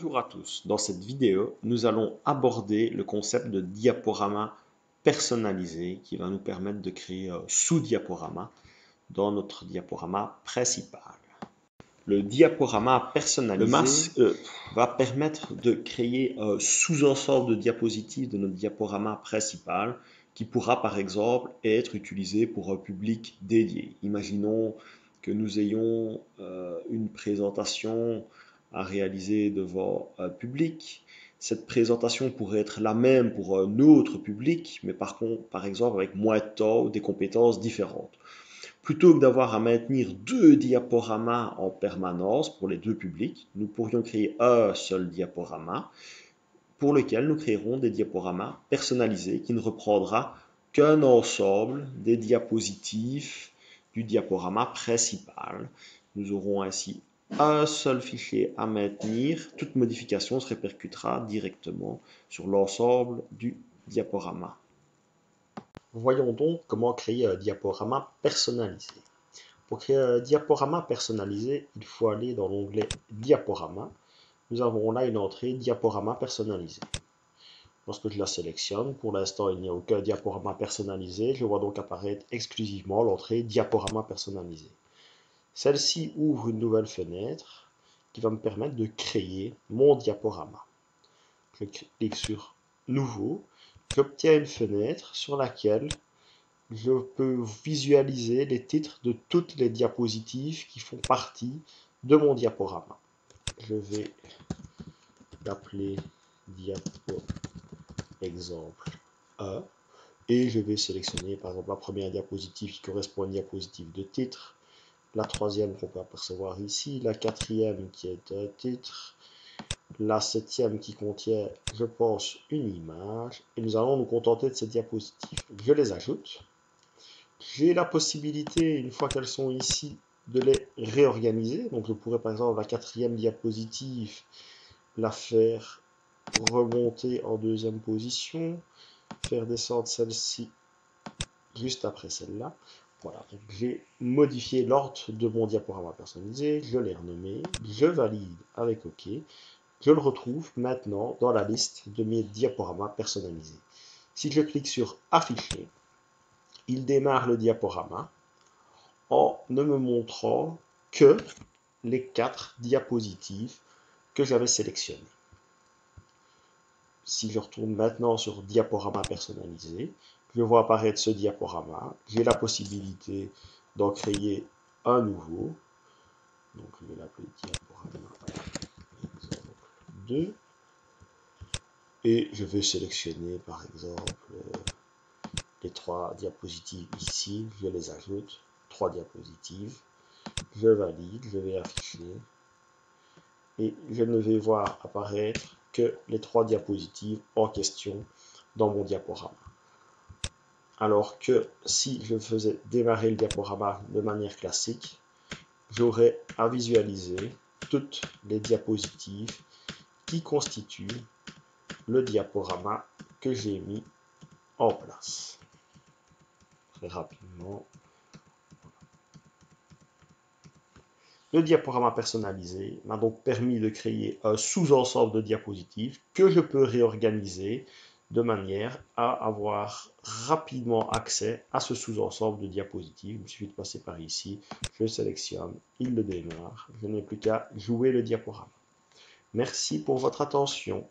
Bonjour à tous, dans cette vidéo, nous allons aborder le concept de diaporama personnalisé qui va nous permettre de créer sous-diaporama dans notre diaporama principal. Le diaporama personnalisé va permettre de créer un sous-ensemble de diapositives de notre diaporama principal qui pourra par exemple être utilisé pour un public dédié. Imaginons que nous ayons une présentation à réaliser devant un public. Cette présentation pourrait être la même pour un autre public, mais par contre, par exemple, avec moins de temps ou des compétences différentes. Plutôt que d'avoir à maintenir deux diaporamas en permanence pour les deux publics, nous pourrions créer un seul diaporama pour lequel nous créerons des diaporamas personnalisés qui ne reprendra qu'un ensemble des diapositives du diaporama principal. Nous aurons ainsi un seul fichier à maintenir. Toute modification se répercutera directement sur l'ensemble du diaporama. Voyons donc comment créer un diaporama personnalisé. Pour créer un diaporama personnalisé, il faut aller dans l'onglet Diaporama. Nous avons là une entrée Diaporama personnalisé. Lorsque je la sélectionne, pour l'instant il n'y a aucun diaporama personnalisé, je vois donc apparaître exclusivement l'entrée Diaporama personnalisé. Celle-ci ouvre une nouvelle fenêtre qui va me permettre de créer mon diaporama. Je clique sur Nouveau, j'obtiens une fenêtre sur laquelle je peux visualiser les titres de toutes les diapositives qui font partie de mon diaporama. Je vais l'appeler diapo exemple 1 et je vais sélectionner par exemple la première diapositive qui correspond à une diapositive de titre, la troisième qu'on peut apercevoir ici, la quatrième qui est un titre, la septième qui contient, je pense, une image, et nous allons nous contenter de ces diapositives. Je les ajoute. J'ai la possibilité, une fois qu'elles sont ici, de les réorganiser. Donc je pourrais par exemple la quatrième diapositive la faire remonter en deuxième position, faire descendre celle-ci juste après celle-là. Voilà, donc j'ai modifié l'ordre de mon diaporama personnalisé, je l'ai renommé, je valide avec OK. Je le retrouve maintenant dans la liste de mes diaporamas personnalisés. Si je clique sur Afficher, il démarre le diaporama en ne me montrant que les 4 diapositives que j'avais sélectionnées. Si je retourne maintenant sur diaporama personnalisé, je vois apparaître ce diaporama. J'ai la possibilité d'en créer un nouveau. Donc je vais l'appeler diaporama exemple 2. Et je vais sélectionner par exemple les 3 diapositives ici. Je les ajoute. 3 diapositives. Je valide, je vais afficher. Et je ne vais voir apparaître que les 3 diapositives en question dans mon diaporama. Alors que si je faisais démarrer le diaporama de manière classique, j'aurais à visualiser toutes les diapositives qui constituent le diaporama que j'ai mis en place. Très rapidement. Le diaporama personnalisé m'a donc permis de créer un sous-ensemble de diapositives que je peux réorganiser de manière à avoir rapidement accès à ce sous-ensemble de diapositives. Il me suffit de passer par ici, je sélectionne, il le démarre, je n'ai plus qu'à jouer le diaporama. Merci pour votre attention.